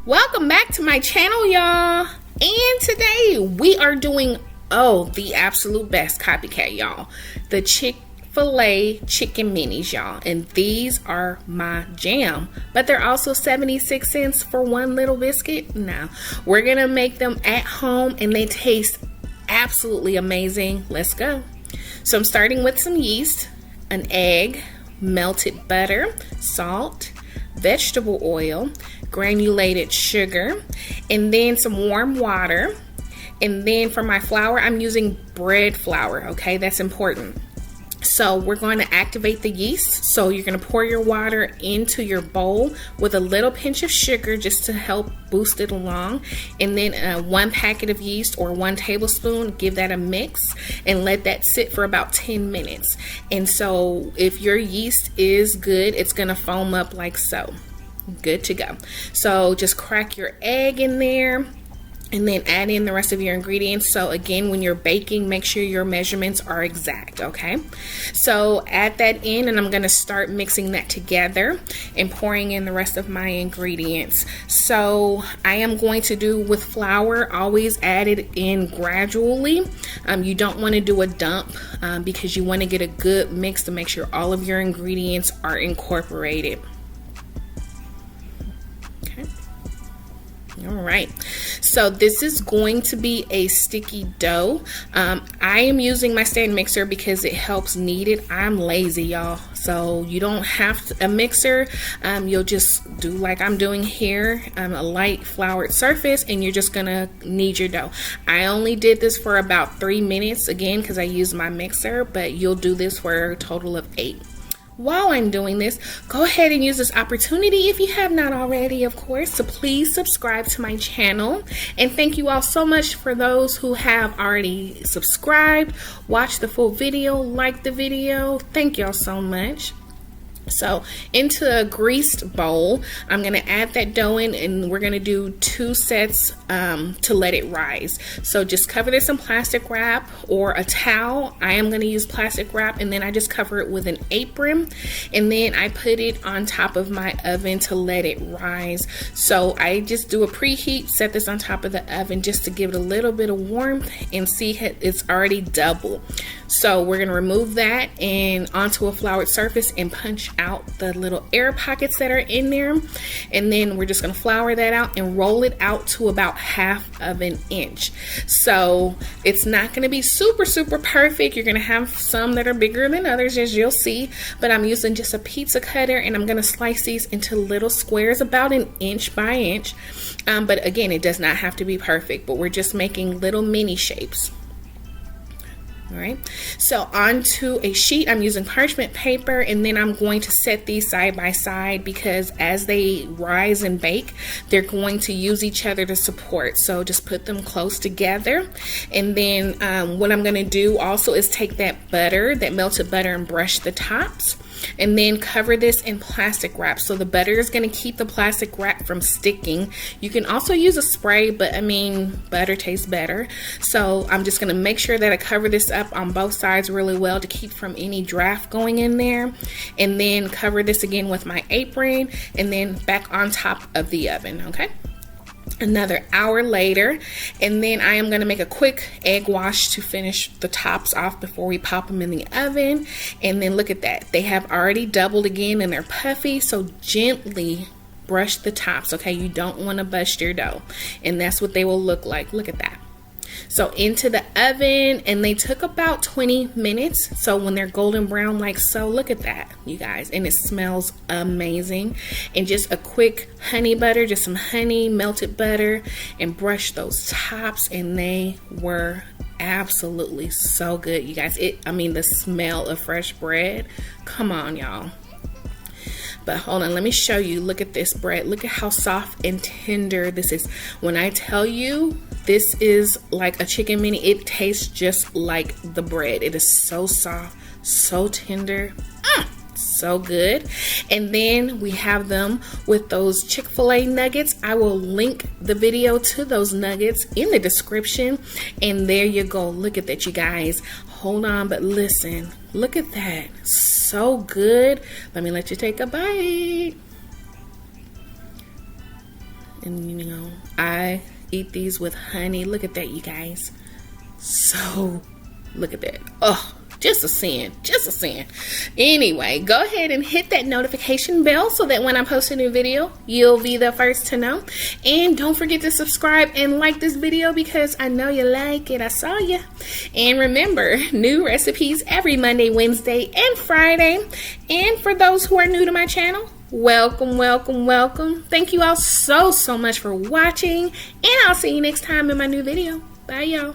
Welcome back to my channel, y'all. And today we are doing, the absolute best copycat, y'all. The Chick-fil-A chicken minis, y'all. And these are my jam. But they're also 76 cents for one little biscuit. Now, we're going to make them at home and they taste absolutely amazing. Let's go. So I'm starting with some yeast, an egg, melted butter, salt, vegetable oil, granulated sugar, and then some warm water. And then for my flour, I'm using bread flour, okay? That's important. So we're going to activate the yeast. So you're going to pour your water into your bowl with a little pinch of sugar just to help boost it along. And then 1 packet of yeast or 1 tablespoon, give that a mix and let that sit for about 10 minutes. And so if your yeast is good, it's going to foam up like so. Good to go. So just crack your egg in there and then add in the rest of your ingredients. So again, when you're baking, make sure your measurements are exact, okay? So add that in and I'm gonna start mixing that together and pouring in the rest of my ingredients. So I am going to do with flour, always add it in gradually. You don't wanna do a dump because you wanna get a good mix to make sure all of your ingredients are incorporated. All right, so this is going to be a sticky dough. I am using my stand mixer because it helps knead it. I'm lazy, y'all, so you don't have a mixer. You'll just do like I'm doing here, a light floured surface, and you're just gonna knead your dough. I only did this for about 3 minutes, again, because I used my mixer, but you'll do this for a total of 8. While I'm doing this, go ahead and use this opportunity, if you have not already, of course, to please subscribe to my channel. And thank you all so much for those who have already subscribed, watched the full video, liked the video. Thank y'all so much. So into a greased bowl, I'm going to add that dough in and we're going to do 2 sets to let it rise. So just cover this in plastic wrap or a towel. I am going to use plastic wrap and then I just cover it with an apron and then I put it on top of my oven to let it rise. So I just do a preheat, set this on top of the oven just to give it a little bit of warmth and see it's already double. So we're going to remove that and onto a floured surface and punch out the little air pockets that are in there, and then we're just going to flour that out and roll it out to about 1/2 inch. So it's not going to be super perfect. You're going to have some that are bigger than others, as you'll see, but I'm using just a pizza cutter and I'm going to slice these into little squares about 1 inch by inch. But again, it does not have to be perfect, but we're just making little mini shapes. All right, so onto a sheet, I'm using parchment paper, and then I'm going to set these side by side because as they rise and bake, they're going to use each other to support. So just put them close together. And then what I'm going to do also is take that butter, that melted butter, and brush the tops. And then cover this in plastic wrap. So the butter is going to keep the plastic wrap from sticking. You can also use a spray, but I mean, butter tastes better. So I'm just going to make sure that I cover this up on both sides really well to keep from any draft going in there. And then cover this again with my apron and then back on top of the oven, okay? Another hour later, and then I am going to make a quick egg wash to finish the tops off before we pop them in the oven. And then look at that, they have already doubled again and they're puffy, so gently brush the tops, okay? You don't want to bust your dough, and that's what they will look like. Look at that. So into the oven, and they took about 20 minutes. So when they're golden brown like so, look at that, you guys, and it smells amazing. And just a quick honey butter, just some honey, melted butter, and brush those tops, and they were absolutely so good, you guys. I mean, the smell of fresh bread, come on, y'all. But hold on, let me show you. Look at this bread. Look at how soft and tender this is. When I tell you this is like a chicken mini, it tastes just like the bread. It is so soft, so tender. So good. And then we have them with those Chick-fil-A nuggets. I will link the video to those nuggets in the description. And there you go. Look at that, you guys. Hold on, but listen, look at that. So good. Let me let you take a bite. And you know, I eat these with honey. Look at that, you guys. So, look at that. Oh, just a sin. Just a sin. Anyway, go ahead and hit that notification bell so that when I post a new video, you'll be the first to know. And don't forget to subscribe and like this video because I know you like it. I saw you. And remember, new recipes every Monday, Wednesday, and Friday. And for those who are new to my channel, welcome, welcome, welcome. Thank you all so much for watching. And I'll see you next time in my new video. Bye, y'all.